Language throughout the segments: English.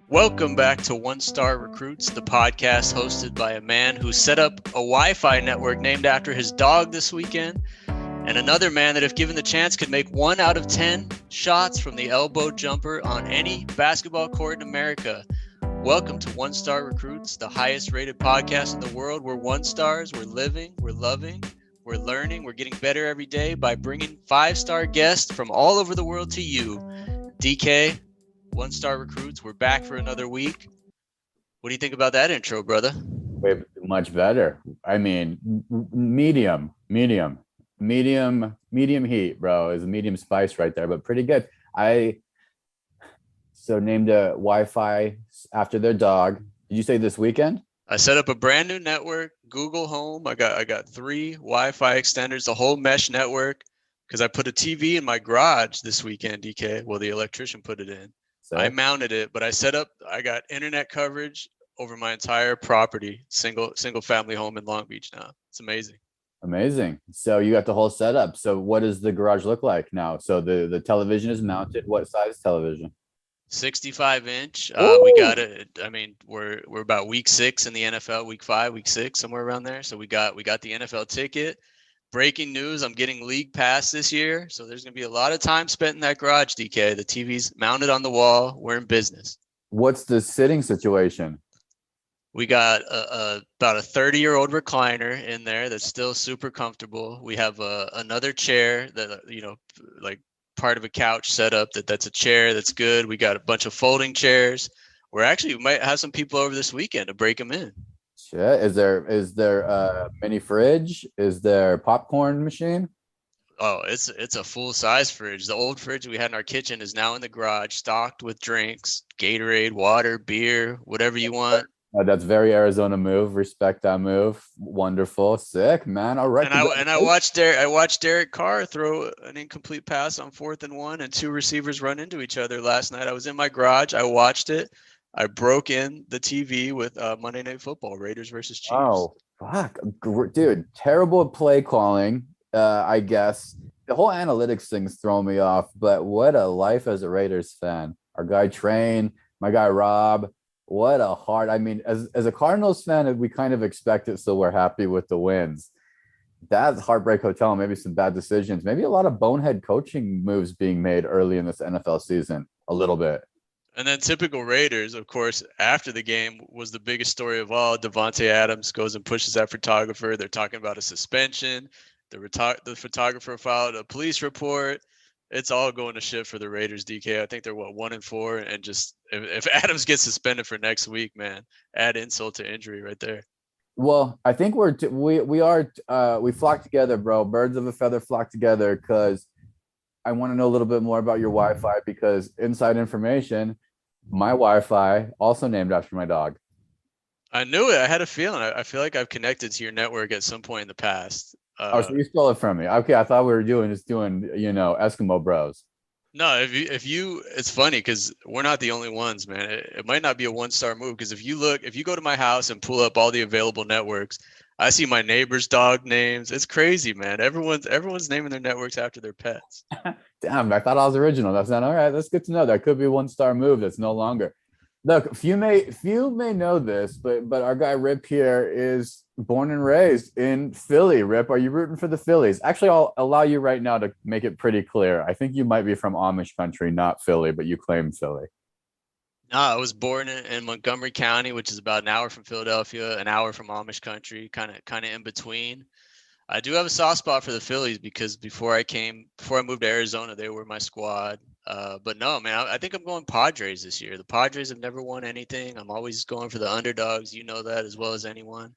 Welcome back to One Star Recruits, the podcast hosted by a man who set up a Wi-Fi network named after his dog this weekend, and another man that, if given the chance, could make 1 out of 10 shots from the elbow jumper on any basketball court in America. Welcome to One Star Recruits, the highest rated podcast in the world. We're one stars, we're living, we're loving, we're learning, we're getting better every day by bringing 5-star guests from all over the world to you. DK, One Star Recruits, we're back for another week. What do you think about that intro, brother? Way much better. I mean, medium heat, bro. Is a medium spice right there, but pretty good. Named a Wi-Fi after their dog. Did you say this weekend? I set up a brand new network, Google Home. I got 3 Wi-Fi extenders, the whole mesh network, because I put a TV in my garage this weekend, DK. Well, the electrician put it in. So I mounted it, but I got internet coverage over my entire property, single family home in Long Beach now. It's amazing. Amazing. So you got the whole setup. So what does the garage look like now? So the television is mounted. What size television? 65-inch. We got it. I mean, we're about week 6 in the NFL, week 5, week 6, somewhere around there. So we got the NFL ticket. Breaking news, I'm getting league pass this year, so there's going to be a lot of time spent in that garage, DK. The TV's mounted on the wall. We're in business. What's the sitting situation? We got about a 30-year-old recliner in there that's still super comfortable. We have another chair that, like part of a couch set up that's a chair that's good. We got a bunch of folding chairs. We might have some people over this weekend to break them in. Shit. Is there a mini fridge? Is there popcorn machine? Oh, it's a full size fridge. The old fridge we had in our kitchen is now in the garage, stocked with drinks, Gatorade, water, beer, whatever you want. That's very Arizona move. Respect that move. Wonderful, sick, man. All right. And I watched Derek Carr throw an incomplete pass on 4th and 1, and 2 receivers run into each other last night. I was in my garage. I watched it. I broke in the TV with Monday Night Football, Raiders versus Chiefs. Oh, fuck. Dude, terrible play calling, I guess. The whole analytics thing's throwing me off, but what a life as a Raiders fan. Our guy Train, my guy Rob, what a heart. I mean, as a Cardinals fan, we kind of expect it, so we're happy with the wins. That's Heartbreak Hotel, maybe some bad decisions, maybe a lot of bonehead coaching moves being made early in this NFL season, a little bit. And then typical Raiders, of course, after the game was the biggest story of all. Davante Adams goes and pushes that photographer. They're talking about a suspension. The photographer filed a police report. It's all going to shit for the Raiders, DK. I think they're 1-4, and just if Adams gets suspended for next week, man, add insult to injury right there. Well, I think we flock together, bro. Birds of a feather flock together, because I want to know a little bit more about your Wi-Fi, because inside information, my Wi-Fi also named after my dog. I knew it. I had a feeling. I feel like I've connected to your network at some point in the past. So you stole it from me. Okay, I thought we were doing Eskimo Bros. No, if you, it's funny because we're not the only ones, man. It might not be a 1-star move, because if you go to my house and pull up all the available networks, I see my neighbor's dog names. It's crazy, man. Everyone's naming their networks after their pets. Damn, I thought I was original. That's not all right. That's good to know. That could be a 1-star move. That's no longer. Look, few may know this, but our guy Rip here is born and raised in Philly. Rip, are you rooting for the Phillies? Actually, I'll allow you right now to make it pretty clear. I think you might be from Amish country, not Philly, but you claim Philly. No, I was born in Montgomery County, which is about an hour from Philadelphia, an hour from Amish country, kind of in between. I do have a soft spot for the Phillies because before I moved to Arizona, they were my squad. But no, man, I think I'm going Padres this year. The Padres have never won anything. I'm always going for the underdogs. You know that as well as anyone.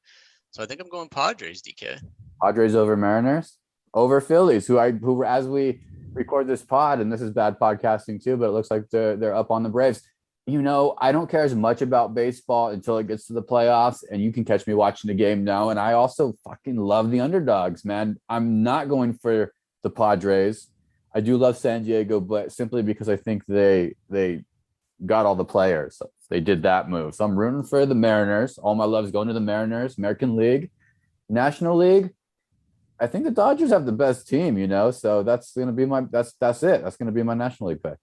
So I think I'm going Padres, DK. Padres over Mariners? Over Phillies, who as we record this pod, and this is bad podcasting too, but it looks like they're up on the Braves. I don't care as much about baseball until it gets to the playoffs, and you can catch me watching the game now. And I also fucking love the underdogs, man. I'm not going for the Padres. I do love San Diego, but simply because I think they got all the players. So they did that move. So I'm rooting for the Mariners. All my love is going to the Mariners, American League, National League. I think the Dodgers have the best team, so that's going to be that's it. That's going to be my National League pick.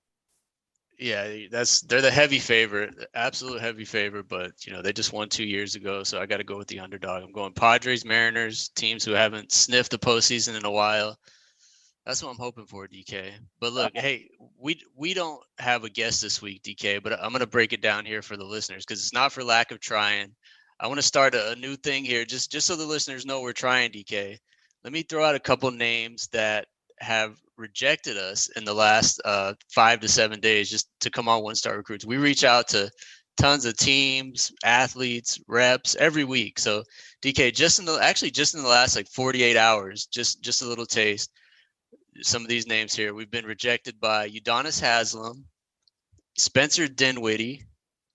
Yeah, they're the heavy favorite, absolute heavy favorite, but they just won 2 years ago, so I got to go with the underdog. I'm going Padres, Mariners, teams who haven't sniffed the postseason in a while. That's what I'm hoping for, DK. But look, hey, we don't have a guest this week, DK, but I'm gonna break it down here for the listeners because it's not for lack of trying. I want to start a new thing here, just so the listeners know we're trying, DK. Let me throw out a couple names that have rejected us in the last 5 to 7 days just to come on One Star Recruits. We reach out to tons of teams, athletes, reps every week. So DK, just in the last like 48 hours, just a little taste. Some of these names here. We've been rejected by Udonis Haslam, Spencer Dinwiddie,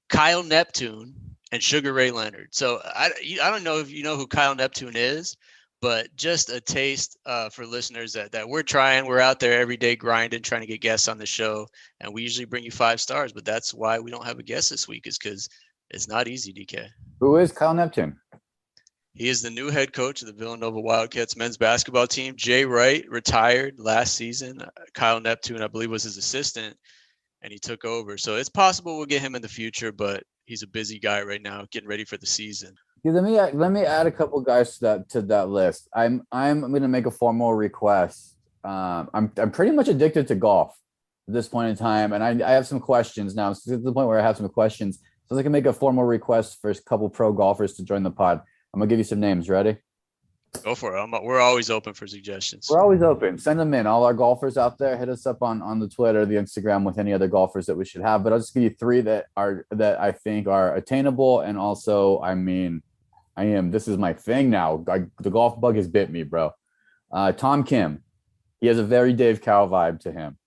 Kyle Neptune, and Sugar Ray Leonard. So I don't know if you know who Kyle Neptune is, but just a taste for listeners that we're trying. We're out there every day grinding, trying to get guests on the show, and we usually bring you 5 stars. But that's why we don't have a guest this week, is because it's not easy, DK. Who is Kyle Neptune? He is the new head coach of the Villanova Wildcats men's basketball team. Jay Wright retired last season. Kyle Neptune, I believe, was his assistant, and he took over. So it's possible we'll get him in the future, but he's a busy guy right now, getting ready for the season. Yeah, let me add a couple guys to that list. I'm going to make a formal request. I'm pretty much addicted to golf at this point in time, and I have some questions now. It's to the point where I have some questions, so I can make a formal request for a couple pro golfers to join the pod. I'm gonna give you some names. Ready? Go for it. We're always open for suggestions. We're always open. Send them in. All our golfers out there, hit us up on the Twitter, the Instagram with any other golfers that we should have. But I'll just give you 3 that I think are attainable. And also, this is my thing now. The golf bug has bit me, bro. Tom Kim. He has a very Dave Cowell vibe to him.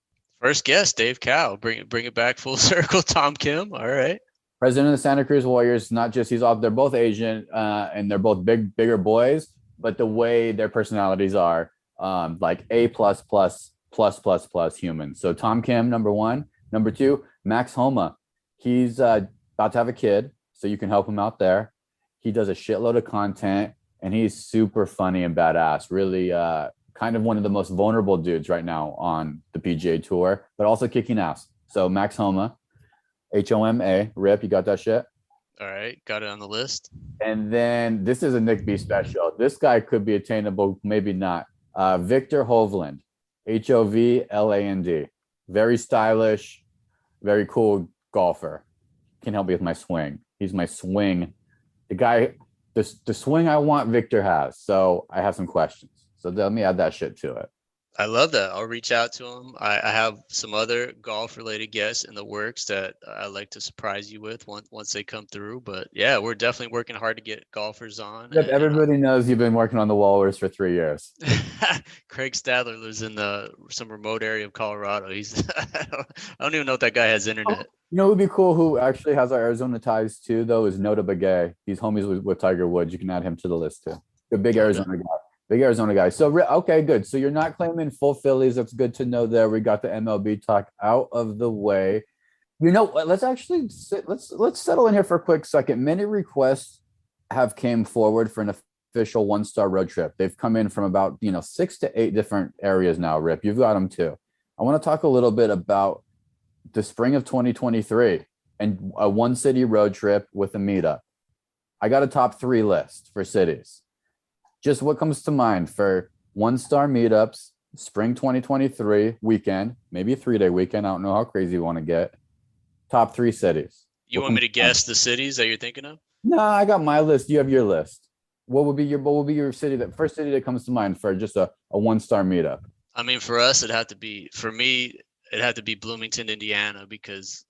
First guest, Dave Cowell. Bring it back full circle. Tom Kim. All right. President of the Santa Cruz Warriors, not just they're both Asian and they're both bigger boys, but the way their personalities are like A+++++ human. So Tom Kim, number 1. Number 2, Max Homa. He's about to have a kid, so you can help him out there. He does a shitload of content and he's super funny and badass. Really kind of one of the most vulnerable dudes right now on the PGA Tour, but also kicking ass. So Max Homa. Homa, Rip, you got that shit? All right, got it on the list. And then this is a Nick B special. This guy could be attainable, maybe not. Victor Hovland, Hovland. Very stylish, very cool golfer. Can help me with my swing. He's my swing. The guy, the swing I want Victor has. So I have some questions. So let me add that shit to it. I love that. I'll reach out to him. I have some other golf-related guests in the works that I like to surprise you with once they come through. But yeah, we're definitely working hard to get golfers on. Yep, everybody knows you've been working on the Walrus for 3 years. Craig Stadler lives in some remote area of Colorado. I don't even know if that guy has internet. You know, it would be cool. Who actually has our Arizona ties too, though, is Nota Begay. He's homies with Tiger Woods. You can add him to the list too. The big Arizona guy. Big Arizona guy. So, okay, good. So you're not claiming full Phillies. That's good to know there. We got the MLB talk out of the way. You know, let's settle in here for a quick second. Many requests have came forward for an official one-star road trip. They've come in from about, 6 to 8 different areas now, Rip. You've got them too. I want to talk a little bit about the spring of 2023 and a one-city road trip with a meetup. I got a top 3 list for cities. Just what comes to mind for one-star meetups, spring 2023 weekend, maybe a 3-day weekend. I don't know how crazy you want to get. Top 3 cities. You want me to guess the cities that you're thinking of? No, I got my list. You have your list. What would be your city, that first city that comes to mind for just a one-star meetup? I mean, for us, it'd have to be Bloomington, Indiana, because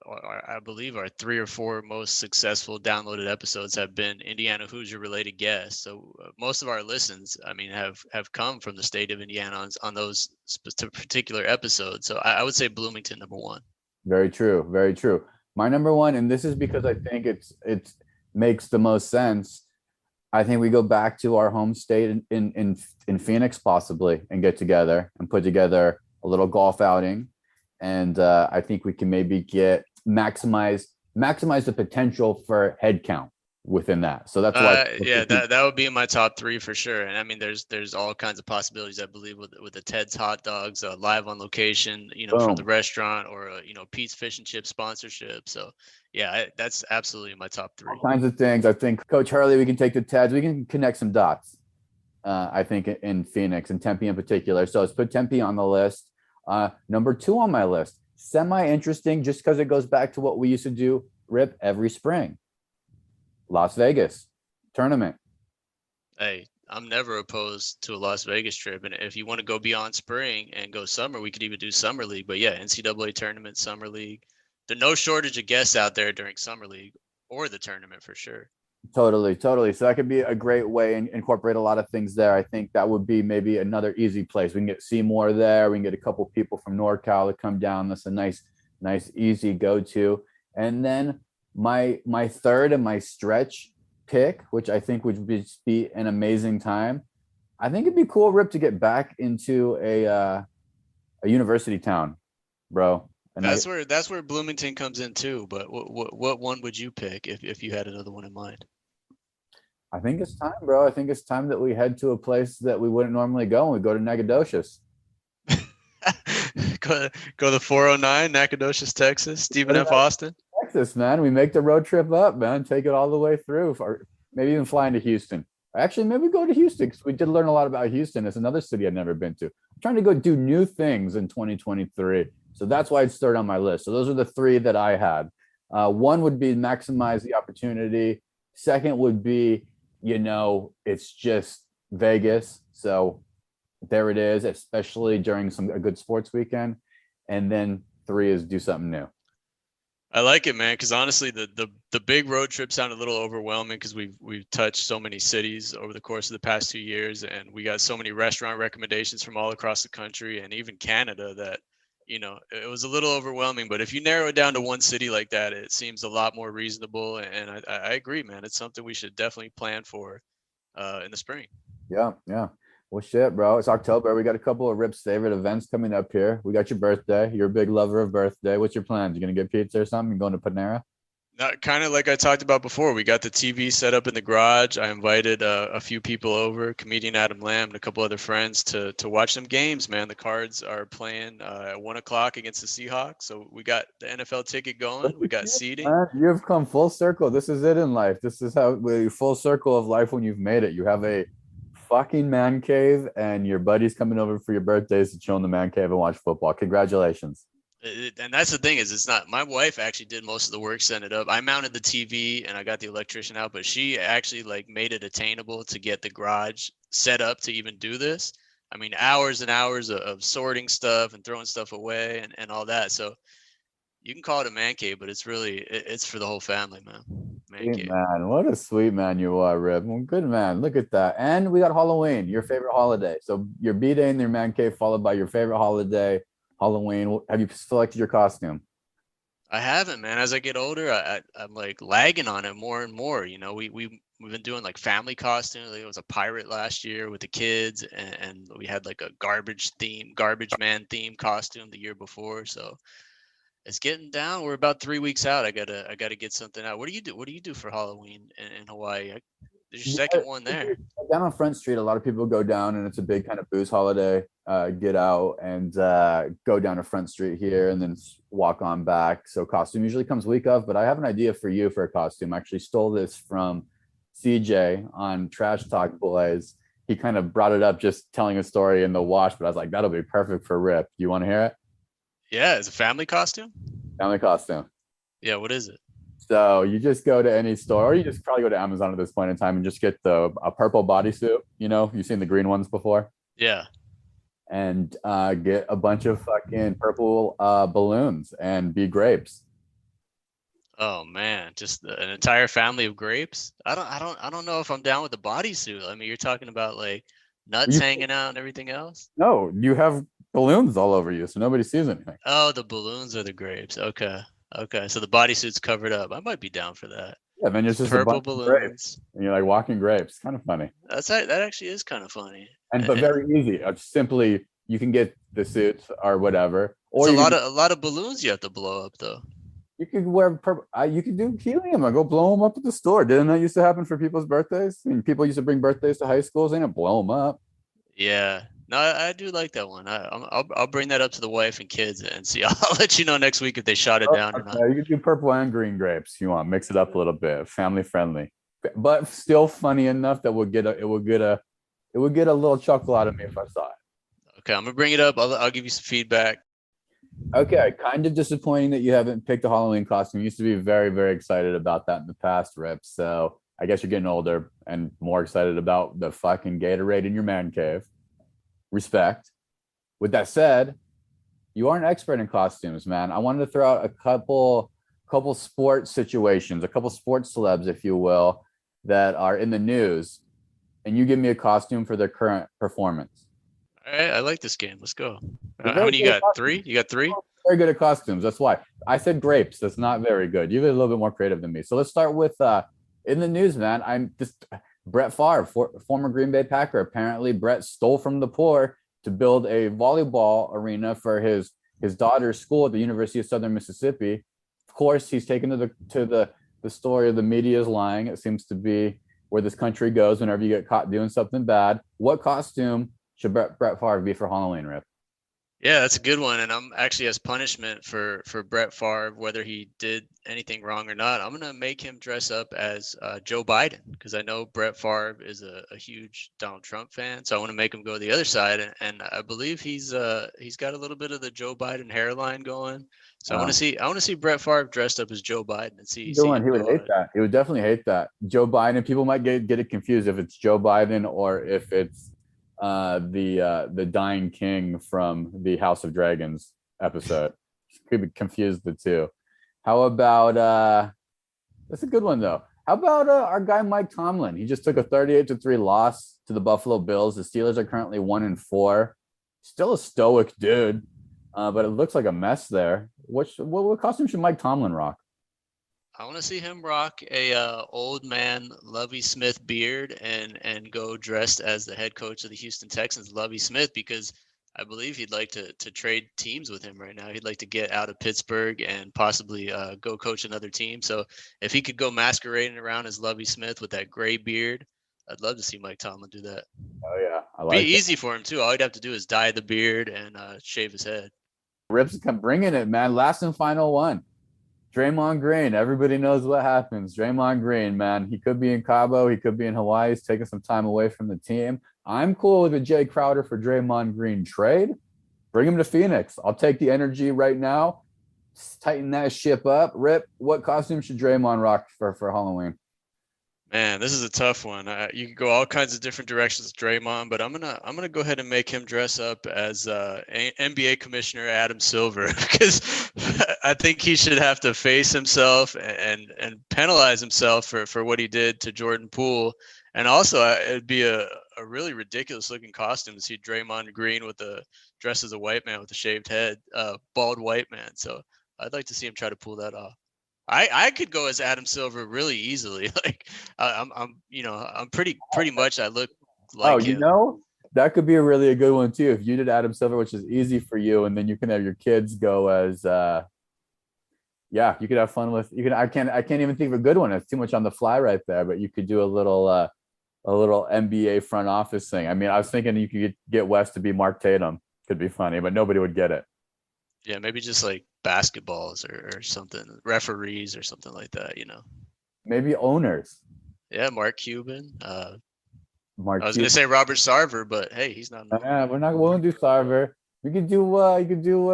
I believe our 3 or 4 most successful downloaded episodes have been Indiana Hoosier related guests. So most of our listens, I mean, have come from the state of Indiana on those particular episodes. So I would say Bloomington, number 1. Very true. Very true. My number 1, and this is because I think it makes the most sense. I think we go back to our home state in Phoenix possibly and get together and put together a little golf outing. And I think we can maybe maximize the potential for head count. within that. So that's why. Yeah, that would be in my top 3 for sure. And I mean, there's all kinds of possibilities, I believe, with the Ted's Hot Dogs, live on location, from the Boom. restaurant, or Pete's Fish and Chip sponsorship. So yeah, that's absolutely my top 3. All kinds of things. I think Coach Hurley, we can take the Teds. We can connect some dots. I think in Phoenix and Tempe in particular. So let's put Tempe on the list. Number 2 on my list, semi-interesting, just because it goes back to what we used to do, Rip, every spring. Las Vegas tournament. Hey, I'm never opposed to a Las Vegas trip. And if you want to go beyond spring and go summer, we could even do Summer League. But yeah, NCAA tournament, Summer League. There's no shortage of guests out there during Summer League or the tournament for sure. Totally. So that could be a great way and incorporate a lot of things there. I think that would be maybe another easy place. We can get Seymour there. We can get a couple people from NorCal to come down. That's a nice, easy go-to. And then my third and my stretch pick, which I think would be an amazing time. I think it'd be cool, Rip, to get back into a university town, bro. And that's where Bloomington comes in too. But what one would you pick if you had another one in mind? I think it's time, bro. I think it's time that we head to a place that we wouldn't normally go, and we go to Nacogdoches. go to 409, Nacogdoches, Texas. Stephen F. Austin. Texas, man. We make the road trip up, man. Take it all the way through, or maybe even flying to Houston. Actually, maybe go to Houston, because we did learn a lot about Houston. It's another city I've never been to. I'm trying to go do new things in 2023. So that's why it's third on my list. So those are the 3 that I had. One would be maximize the opportunity. Second would be, it's just Vegas. So there it is, especially during a good sports weekend. And then 3 is do something new. I like it, man, because honestly, the big road trip sounded a little overwhelming because we've touched so many cities over the course of the past 2 years, and we got so many restaurant recommendations from all across the country and even Canada that, it was a little overwhelming. But if you narrow it down to one city like that, it seems a lot more reasonable. And I agree, man. It's something we should definitely plan for in the spring. Yeah. Well, shit, bro. It's October. We got a couple of Rip's favorite events coming up here. We got your birthday. You're a big lover of birthday. What's your plans? You gonna get pizza or something? You going to Panera? Kind of like I talked about before. We got the TV set up in the garage. I invited a few people over, comedian Adam Lamb and a couple other friends to watch some games, man. The Cards are playing at 1:00 against the Seahawks. So we got the NFL ticket going. We got seating. You've come full circle. This is it in life. This is how full circle of life when you've made it. You have a fucking man cave and your buddies coming over for your birthdays to chill in the man cave and watch football. Congratulations. And that's the thing, is it's not, my wife actually did most of the work setting it up. I mounted the TV and I got the electrician out, but she actually made it attainable to get the garage set up to even do this. I mean, hours and hours of sorting stuff and throwing stuff away and all that. So you can call it a man cave, but it's for the whole family, man. Man, what a sweet man you are, Rip. Well, good man. Look at that. And we got Halloween, your favorite holiday. So your B-Day in your man cave, followed by your favorite holiday, Halloween. Have you selected your costume? I haven't, man. As I get older, I'm lagging on it more and more. We've been doing family costumes. It was a pirate last year with the kids, and we had a garbage man theme costume the year before. So it's getting down. We're about 3 weeks out. I gotta get something out. What do you do? What do you do for Halloween in Hawaii? There's your second one there. Down on Front Street, a lot of people go down, and it's a big kind of booze holiday. Get out and go down to Front Street here, and then walk on back. So costume usually comes week of, but I have an idea for you for a costume. I actually stole this from CJ on Trash Talk Boys. He kind of brought it up just telling a story in the wash, but I was like, that'll be perfect for Rip. You want to hear it? Yeah, it's a family costume. Family costume. Yeah, what is it? So you just go to any store, or you just probably go to Amazon at this point in time and just get a purple bodysuit. You've seen the green ones before. Yeah. And get a bunch of fucking purple balloons and be grapes. Oh man, just an entire family of grapes. I don't know if I'm down with the bodysuit. I mean, you're talking about nuts hanging out and everything else. No, you have balloons all over you, so nobody sees anything. Oh, the balloons are the grapes. Okay. So the bodysuit's covered up. I might be down for that. Yeah, man, it's just purple balloons, and you're walking grapes. Kind of funny. That actually is kind of funny. But very easy. Simply, you can get the suits or whatever. Or it's a lot of balloons you have to blow up though. You could wear you could do helium. I go blow them up at the store. Didn't that used to happen for people's birthdays? I mean, people used to bring birthdays to high schools and blow them up. Yeah. No, I do like that one. I'll bring that up to the wife and kids and see. I'll let you know next week if they shot it Oh, down or not. okay. You could do purple and green grapes if you want. Mix it up a little bit. Family friendly, but still funny enough that it would get a little chuckle out of me if I saw it. Okay, I'm gonna bring it up. I'll give you some feedback. Okay, kind of disappointing that you haven't picked a Halloween costume. You used to be very, very excited about that in the past, Rip. So I guess you're getting older and more excited about the fucking Gatorade in your man cave. Respect. With that said, you are an expert in costumes, man. I wanted to throw out a couple sports situations, a couple sports celebs, if you will, that are in the news, and you give me a costume for their current performance. All right, I like this game. Let's go. You're How very many you good at got? costumes. Three? You got three? Very good at costumes. That's why I said grapes. That's not very good. You're a little bit more creative than me. So let's start with in the news, man. I'm just Brett Favre, former Green Bay Packer. Apparently, Brett stole from the poor to build a volleyball arena for his daughter's school at the University of Southern Mississippi. Of course, he's taken to the story of the media is lying. It seems to be where this country goes whenever you get caught doing something bad. What costume should Brett Favre be for Halloween, Rip? Yeah, that's a good one. And I'm actually, as punishment for Brett Favre, whether he did anything wrong or not, I'm gonna make him dress up as Joe Biden, because I know Brett Favre is a huge Donald Trump fan. So I want to make him go the other side, and I believe he's got a little bit of the Joe Biden hairline going. So I want to see Brett Favre dressed up as Joe Biden and see Doing, him he would go hate on. that. He would definitely hate that. Joe Biden. People might get it confused if it's Joe Biden or if it's the dying king from the House of Dragons episode. Could be confused the two. How about that's a good one though. How about our guy Mike Tomlin? He just took a 38-3 loss to the Buffalo Bills. The Steelers are currently 1-4. Still a stoic dude, but it looks like a mess there. What costume should Mike Tomlin rock? I want to see him rock a old man Lovey Smith beard and go dressed as the head coach of the Houston Texans, Lovey Smith, because I believe he'd like to trade teams with him right now. He'd like to get out of Pittsburgh and possibly go coach another team. So if he could go masquerading around as Lovey Smith with that gray beard, I'd love to see Mike Tomlin do that. Oh yeah, I Be like it. easy for him too. All he'd have to do is dye the beard and shave his head. Rips come bringing it, man. Last and final one. Draymond Green. Everybody knows what happens. Draymond Green, man. He could be in Cabo. He could be in Hawaii. He's taking some time away from the team. I'm cool with a Jay Crowder for Draymond Green trade. Bring him to Phoenix. I'll take the energy right now. Tighten that ship up. Rip, what costume should Draymond rock for Halloween? Man, this is a tough one. You could go all kinds of different directions with Draymond, but I'm gonna go ahead and make him dress up as NBA Commissioner Adam Silver, because I think he should have to face himself and penalize himself for what he did to Jordan Poole. And also, it'd be a really ridiculous looking costume to see Draymond Green with the dress as a white man with a shaved head, bald white man. So I'd like to see him try to pull that off. I could go as Adam Silver really easily. Like I'm pretty much I look like him. That could be a good one too. If you did Adam Silver, which is easy for you, and then you can have your kids go as you could have fun with I can't even think of a good one. It's too much on the fly right there, but you could do a little NBA front office thing. I mean, I was thinking you could get West to be Mark Tatum. Could be funny, but nobody would get it. Yeah, maybe just like basketballs or something, referees or something like that, Maybe owners. Yeah, Mark Cuban. Mark I was going to say Robert Sarver, but hey, he's not. Yeah, we're not going to do Sarver. You could do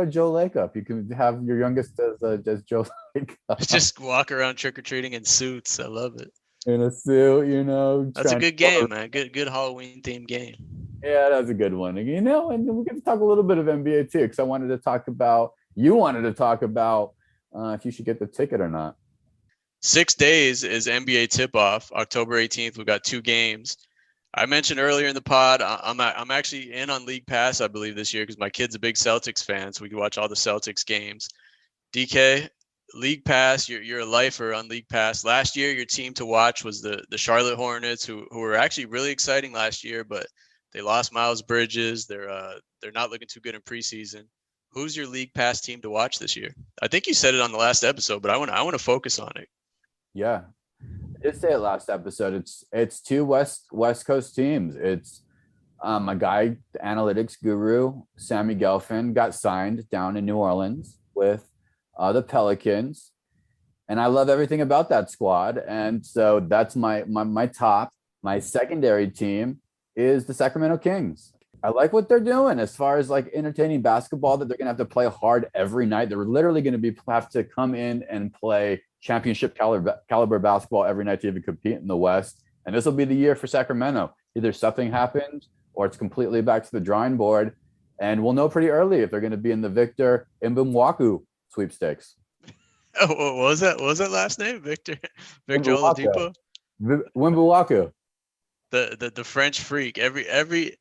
Joe Lacob. You can have your youngest as Joe Lacob. Just walk around trick or treating in suits. I love it. In a suit, That's a good game, man. Good Halloween themed game. Yeah, that's a good one. And we're going to talk a little bit of NBA too, because you wanted to talk about if you should get the ticket or not. 6 days is NBA tip-off. October 18th, we've got 2 games. I mentioned earlier in the pod, I'm actually in on League Pass, I believe, this year because my kid's a big Celtics fan, so we can watch all the Celtics games. DK, League Pass, you're a lifer on League Pass. Last year, your team to watch was the Charlotte Hornets, who were actually really exciting last year, but they lost Miles Bridges. They're not looking too good in preseason. who's your league pass team to watch this year? I think you said it on the last episode, but I want to focus on it. Yeah, I did say it last episode. It's two West Coast teams. It's a guy, the analytics guru, Sammy Gelfand, got signed down in New Orleans with the Pelicans, and I love everything about that squad. And so that's my top. My secondary team is the Sacramento Kings. I like what they're doing as far as like entertaining basketball, that they're going to have to play hard every night. They're literally going to have to come in and play championship caliber basketball every night to even compete in the West. And this will be the year for Sacramento. Either something happens or it's completely back to the drawing board. And we'll know pretty early if they're going to be in the Victor Mbamwaku sweepstakes. Oh, what was that? What was that last name? Victor Oladipo? Mbamwaku. The French freak. Every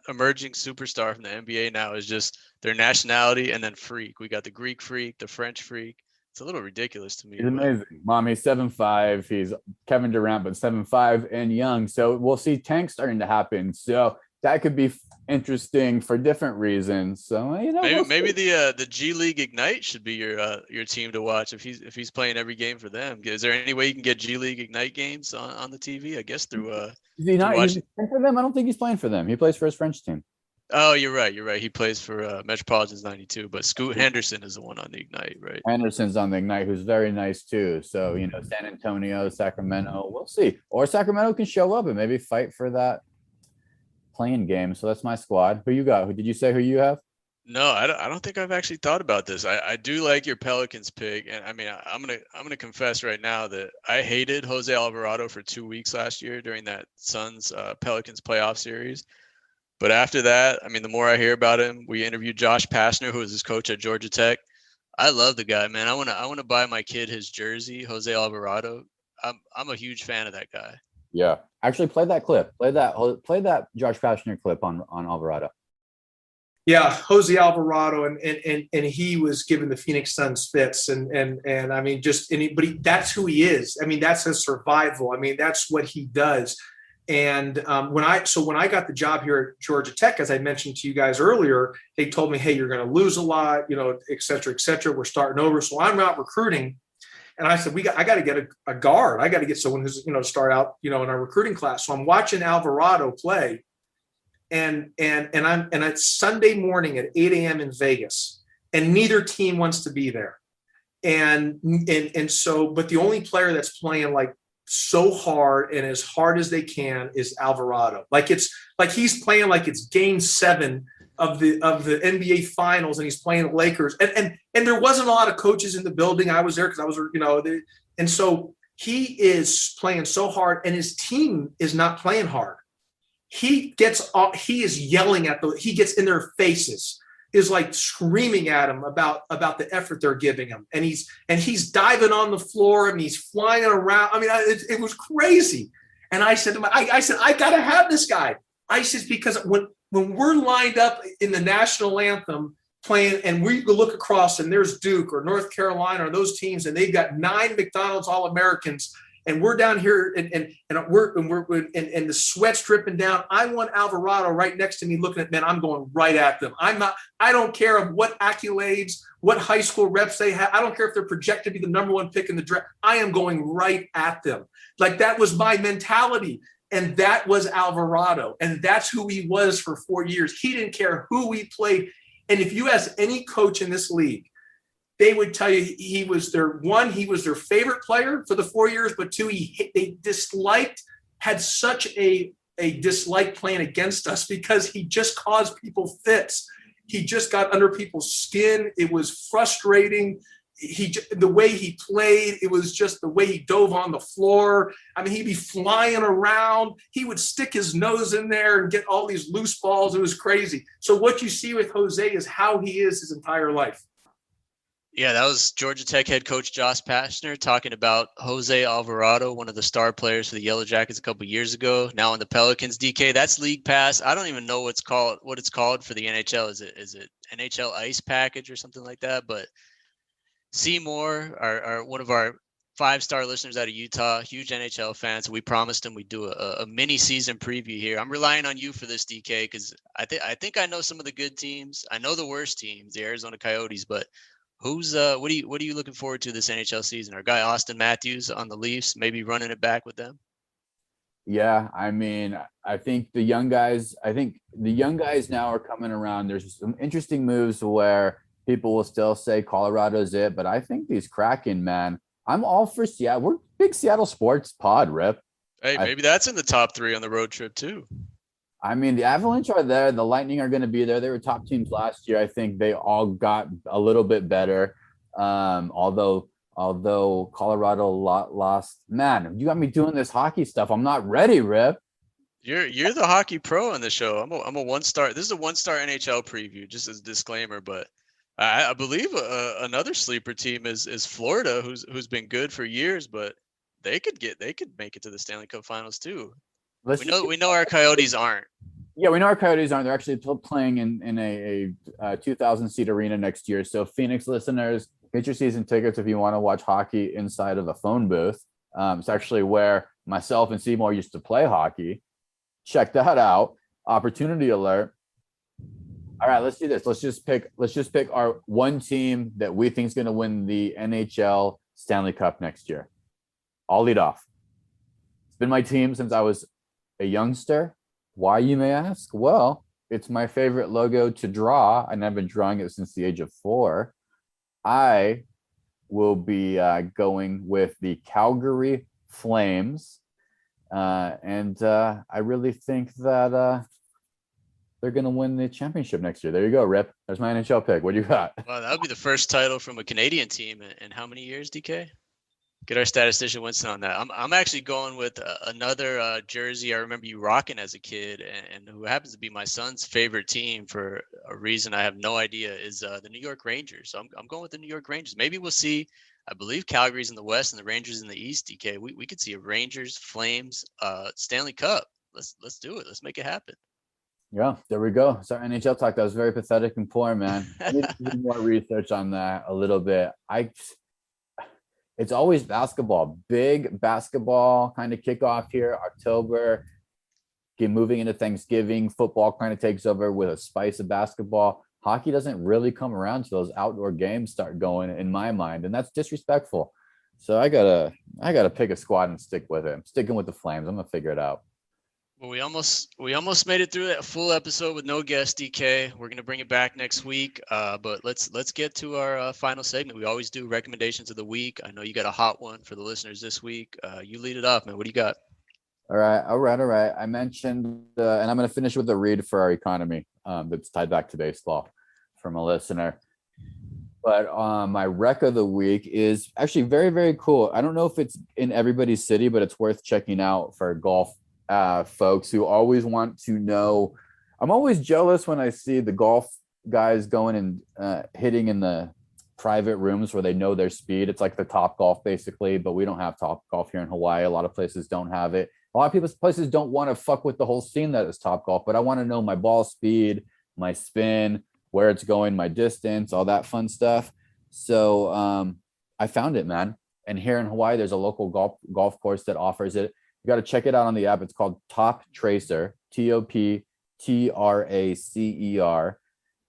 emerging superstar from the NBA now is just their nationality and then freak. We got the Greek freak, the French freak. It's a little ridiculous to me. He's amazing. Mom, he's 7'5". He's Kevin Durant, but 7'5" and young. So we'll see tanks starting to happen. So that could be interesting for different reasons. So maybe the G League Ignite should be your team to watch if he's playing every game for them. Is there any way you can get G League Ignite games on the TV? I guess through he's playing for them? I don't think he's playing for them. He plays for his French team. Oh, you're right. He plays for Metropolitans 92, but Scoot Henderson is the one on the Ignite, right? Henderson's on the Ignite, who's very nice too. So, San Antonio, Sacramento, we'll see. Or Sacramento can show up and maybe fight for that playing game. So that's my squad. Who you got? Did you say who you have? No, I don't think I've actually thought about this. I do like your Pelicans pick, and I mean I'm gonna confess right now that I hated Jose Alvarado for 2 weeks last year during that Suns Pelicans playoff series. But after that, I mean, the more I hear about him, we interviewed Josh Pastner, who was his coach at Georgia Tech. I love the guy, man. I wanna buy my kid his jersey, Jose Alvarado. I'm a huge fan of that guy. Yeah, actually, play that clip. Play that Josh Pastner clip on Alvarado. Yeah, Jose Alvarado, and he was giving the Phoenix Suns fits, and I mean, that's who he is. I mean, that's his survival. I mean, that's what he does. And when I got the job here at Georgia Tech, as I mentioned to you guys earlier, they told me, hey, you're going to lose a lot, et cetera, et cetera. We're starting over. So I'm out recruiting. And I said, I got to get a guard. I got to get someone who's, start out, in our recruiting class. So I'm watching Alvarado play. And it's Sunday morning at 8 a.m. in Vegas, and neither team wants to be there. And so, but the only player that's playing like so hard and as hard as they can is Alvarado. Like he's playing like it's game 7 of the NBA finals, and he's playing the Lakers. And there wasn't a lot of coaches in the building. I was there because I was, and so he is playing so hard, and his team is not playing hard. He is yelling he gets in their faces, is like screaming at him about the effort they're giving him. And he's diving on the floor and he's flying around. I mean, it was crazy. And I said to him, I got to have this guy. I said, because when we're lined up in the national anthem playing, and we look across and there's Duke or North Carolina or those teams, and they've got 9 McDonald's All-Americans, and we're down here and the sweat's dripping down. I want Alvarado right next to me looking at, man, I'm going right at them. I don't care of what accolades, what high school reps they have. I don't care if they're projected to be the number 1 pick in the draft. I am going right at them. Like, that was my mentality. And that was Alvarado. And that's who he was for 4 years. He didn't care who we played. And if you ask any coach in this league, they would tell you he was their favorite player for the 4 years, but 2, they had such a dislike playing against us because he just caused people fits. He just got under people's skin. It was frustrating. The way he played, it was just the way he dove on the floor. I mean, he'd be flying around. He would stick his nose in there and get all these loose balls. It was crazy. So what you see with Jose is how he is his entire life. Yeah, that was Georgia Tech head coach Josh Pastner talking about Jose Alvarado, one of the star players for the Yellow Jackets a couple years ago. Now in the Pelicans, DK, that's League Pass. I don't even know what it's called for the NHL. Is it NHL Ice Package or something like that? But Seymour, our one of our 5-star listeners out of Utah, huge NHL fans. So we promised them we'd do a mini season preview here. I'm relying on you for this, DK, because I think I know some of the good teams. I know the worst teams, the Arizona Coyotes, but what are you looking forward to this NHL season? Our guy Austin Matthews on the Leafs, maybe running it back with them. Yeah, I mean, I think the young guys now are coming around. There's some interesting moves where people will still say Colorado's it, but I think these Kraken, man, I'm all for Seattle. We're big Seattle sports pod, Rip. Hey, maybe that's in the top 3 on the road trip too. I mean, the Avalanche are there. The Lightning are going to be there. They were top teams last year. I think they all got a little bit better. Although Colorado lost. Man, you got me doing this hockey stuff. I'm not ready, Rip. You're the hockey pro on the show. I'm a 1-star. This is a 1-star NHL preview, just as a disclaimer, but I believe another sleeper team is Florida, who's been good for years, but they could make it to the Stanley Cup Finals too. We know our Coyotes aren't. Yeah, we know our Coyotes aren't. They're actually playing in a 2,000 seat arena next year. So Phoenix listeners, get your season tickets if you want to watch hockey inside of a phone booth. It's actually where myself and Seymour used to play hockey. Check that out. Opportunity alert. All right, let's do this. Let's just pick our one team that we think is going to win the NHL Stanley Cup next year. I'll lead off. It's been my team since I was a youngster. Why, you may ask? Well, it's my favorite logo to draw, and I've been drawing it since the age of 4. I will be going with the Calgary Flames, and I really think that they're going to win the championship next year. There you go, Rip. There's my NHL pick. What do you got? Well, that would be the first title from a Canadian team in how many years, DK? Get our statistician Winston on that. I'm actually going with another jersey I remember you rocking as a kid, and who happens to be my son's favorite team for a reason I have no idea, is the New York Rangers. So I'm going with the New York Rangers. Maybe we'll see. I believe Calgary's in the West and the Rangers in the East. DK, we could see a Rangers Flames Stanley Cup. Let's do it. Let's make it happen. Yeah, there we go. So NHL talk. That was very pathetic and poor, man. I need to do more research on that a little bit. It's always basketball, big basketball kind of kickoff here, October. Get moving into Thanksgiving. Football kind of takes over with a spice of basketball. Hockey doesn't really come around till those outdoor games start going, in my mind, and that's disrespectful. So I gotta pick a squad and stick with it. I'm sticking with the Flames. I'm gonna figure it out. Well, we almost made it through that full episode with no guest, DK. We're gonna bring it back next week, but let's get to our final segment. We always do recommendations of the week. I know you got a hot one for the listeners this week. You lead it off, man. What do you got? All right. I mentioned, and I'm gonna finish with a read for our economy that's tied back to baseball from a listener. But my rec of the week is actually very, very cool. I don't know if it's in everybody's city, but it's worth checking out for golf folks who always want to know. I'm always jealous when I see the golf guys going and hitting in the private rooms where they know their speed. It's like the Top Golf basically, but we don't have Top Golf here in Hawaii. A lot of places don't have it. A lot of places don't want to fuck with the whole scene that is Top Golf, but I want to know my ball speed, my spin, where it's going, my distance, all that fun stuff. So I found it, man. And here in Hawaii, there's a local golf course that offers it. You got to check it out on the app. It's called Top Tracer, TOPTRACER.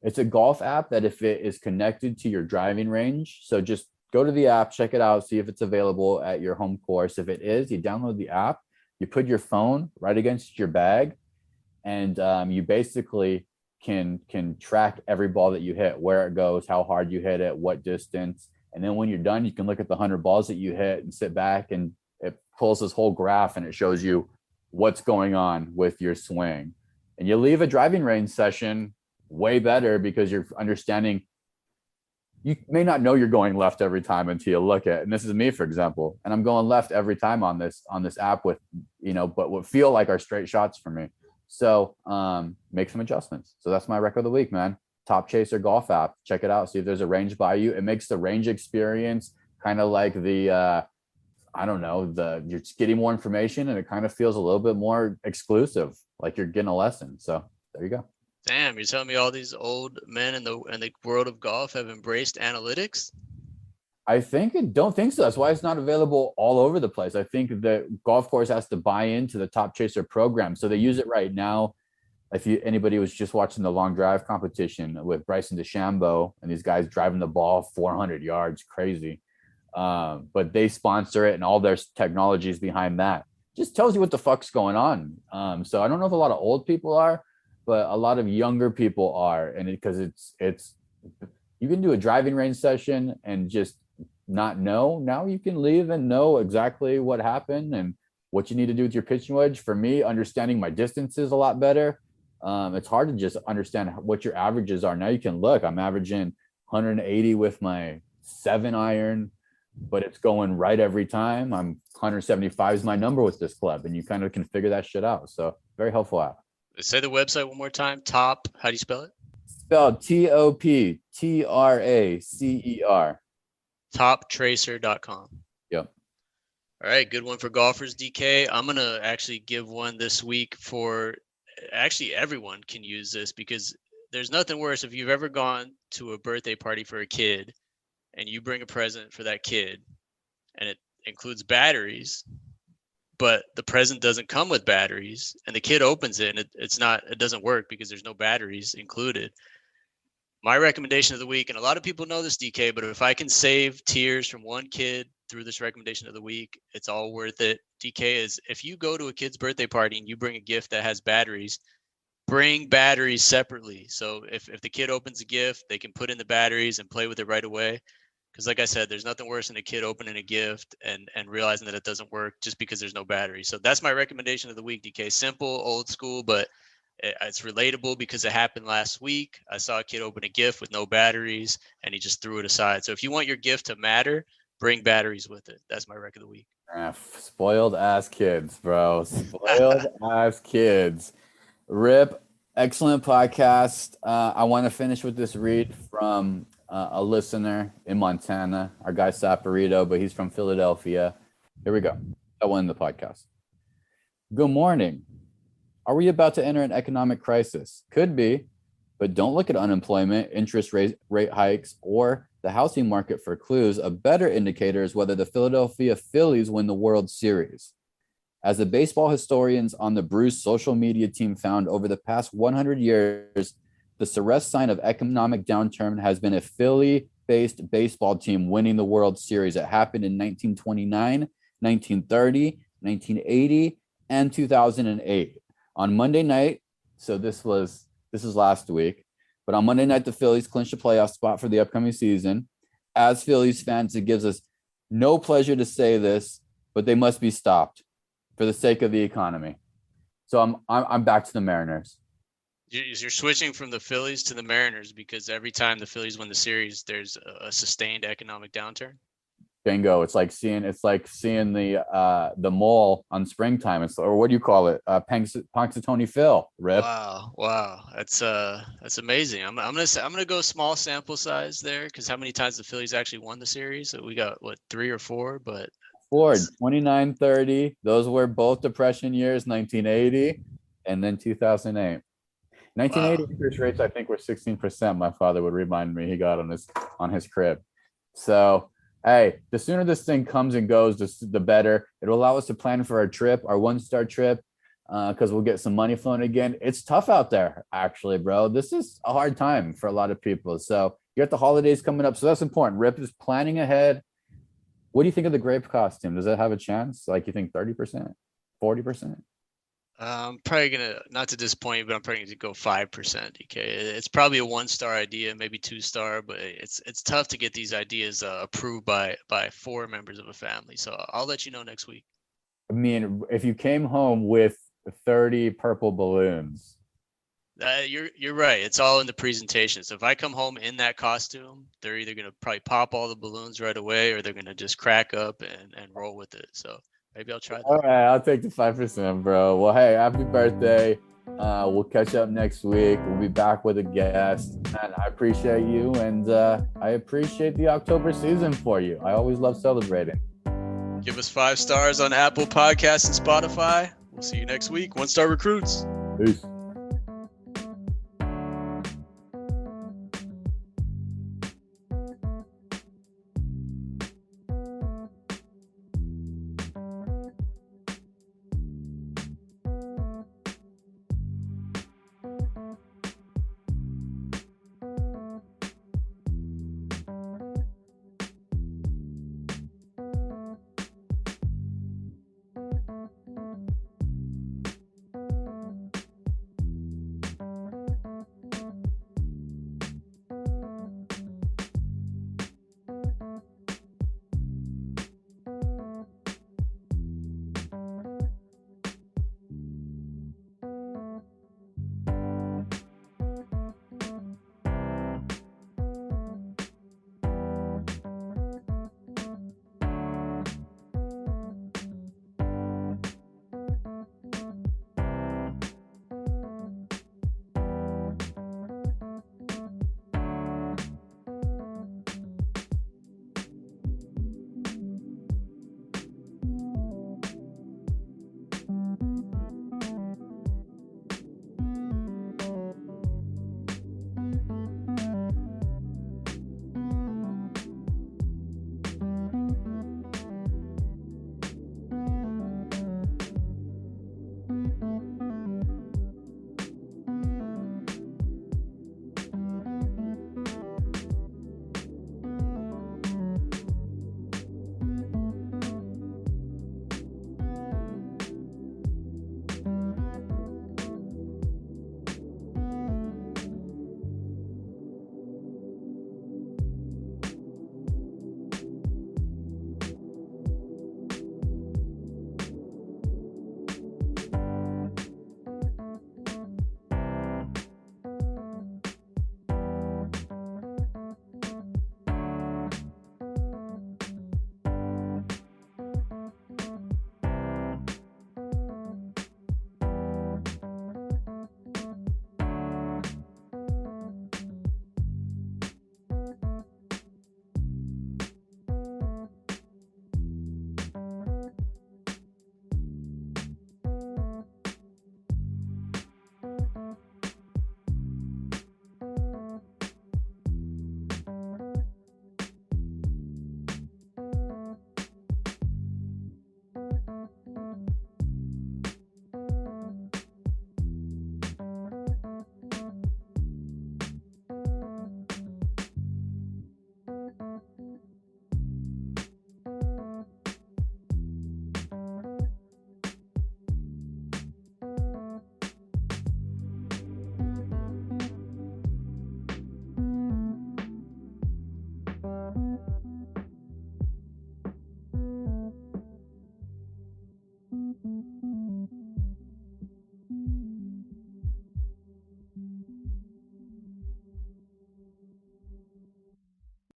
It's a golf app that if it is connected to your driving range, so just go to the app, check it out, see if it's available at your home course. If it is, you download the app, you put your phone right against your bag, and you basically can track every ball that you hit, where it goes, how hard you hit it, what distance. And then when you're done, you can look at the 100 balls that you hit and sit back, and it pulls this whole graph and it shows you what's going on with your swing. And you leave a driving range session way better because you're understanding. You may not know you're going left every time until you look at, and this is me, for example, and I'm going left every time on this app with, but what feel like are straight shots for me. So make some adjustments. So that's my rec of the week, man. Top Tracer golf app. Check it out. See if there's a range by you. It makes the range experience kind of like the, you're just getting more information, and it kind of feels a little bit more exclusive, like you're getting a lesson. So there you go. Damn, you're telling me all these old men in the world of golf have embraced analytics? don't think so. That's why it's not available all over the place. I think the golf course has to buy into the Top Chaser program. So they use it right now. If anybody was just watching the long drive competition with Bryson DeChambeau and these guys driving the ball 400 yards, crazy. But they sponsor it and all their technologies behind that. Just tells you what the fuck's going on. So I don't know if a lot of old people are, but a lot of younger people are. And because it's you can do a driving range session and just not know. Now you can leave and know exactly what happened and what you need to do with your pitching wedge. For me, understanding my distances a lot better. It's hard to just understand what your averages are. Now you can look, I'm averaging 180 with my 7 iron, but it's going right every time. I'm 175 is my number with this club, and you kind of can figure that shit out. So very helpful app. Say the website one more time. Top, how do you spell it? Spelled TOPTRACER. Toptracer.com. Yep. All right, good one for golfers, DK. I'm going to actually give one this week for actually everyone can use this, because there's nothing worse if you've ever gone to a birthday party for a kid and you bring a present for that kid and it includes batteries, but the present doesn't come with batteries and the kid opens it and it doesn't work because there's no batteries included. My recommendation of the week, and a lot of people know this, DK, but if I can save tears from one kid through this recommendation of the week, it's all worth it. DK, is if you go to a kid's birthday party and you bring a gift that has batteries, bring batteries separately. So if the kid opens a gift, they can put in the batteries and play with it right away. Because like I said, there's nothing worse than a kid opening a gift and realizing that it doesn't work just because there's no battery. So that's my recommendation of the week, DK. Simple, old school, but it's relatable because it happened last week. I saw a kid open a gift with no batteries and he just threw it aside. So if you want your gift to matter, bring batteries with it. That's my rec of the week. Spoiled ass kids, bro. Spoiled ass kids. Rip, excellent podcast. I want to finish with this read from a listener in Montana, our guy Saporito, but he's from Philadelphia. Here we go. That one in the podcast. Good morning. Are we about to enter an economic crisis? Could be, but don't look at unemployment, interest rate hikes, or the housing market for clues. A better indicator is whether the Philadelphia Phillies win the World Series. As the baseball historians on the Bruce social media team found, over the past 100 years, the surest sign of economic downturn has been a Philly-based baseball team winning the World Series. It happened in 1929, 1930, 1980, and 2008. On Monday night, so this is last week, but on Monday night, the Phillies clinched a playoff spot for the upcoming season. As Phillies fans, it gives us no pleasure to say this, but they must be stopped for the sake of the economy. So I'm back to the Mariners. You're switching from the Phillies to the Mariners because every time the Phillies win the series, there's a sustained economic downturn. Bingo! It's like seeing the mole on Springtime. Or what do you call it? Punxsutawney Phil. Rip. Wow, that's amazing. I'm gonna go small sample size there, because how many times the Phillies actually won the series? So we got 3 or 4, but 29, 30. Those were both Depression years, 1980 and then 2008. 1980 interest rates, I think, were 16%. My father would remind me he got on his crib. So. Hey, the sooner this thing comes and goes, the better. It'll allow us to plan for our trip, our one-star trip, because we'll get some money flowing again. It's tough out there, actually, bro. This is a hard time for a lot of people. So you got the holidays coming up. So that's important. Rip is planning ahead. What do you think of the grape costume? Does that have a chance? Like, you think 30%, 40%? I'm probably gonna, not to disappoint you, but I'm probably gonna go 5%. DK. It's probably a 1-star idea, maybe 2-star, but it's tough to get these ideas approved by 4 members of a family. So I'll let you know next week. I mean, if you came home with 30 purple balloons, you're right. It's all in the presentation. So if I come home in that costume, they're either gonna probably pop all the balloons right away, or they're gonna just crack up and roll with it. So. Maybe I'll try that. All right, I'll take the 5%, bro. Well, hey, happy birthday. We'll catch up next week. We'll be back with a guest. And I appreciate you, and I appreciate the October season for you. I always love celebrating. Give us 5 stars on Apple Podcasts and Spotify. We'll see you next week. 1-star recruits. Peace. you.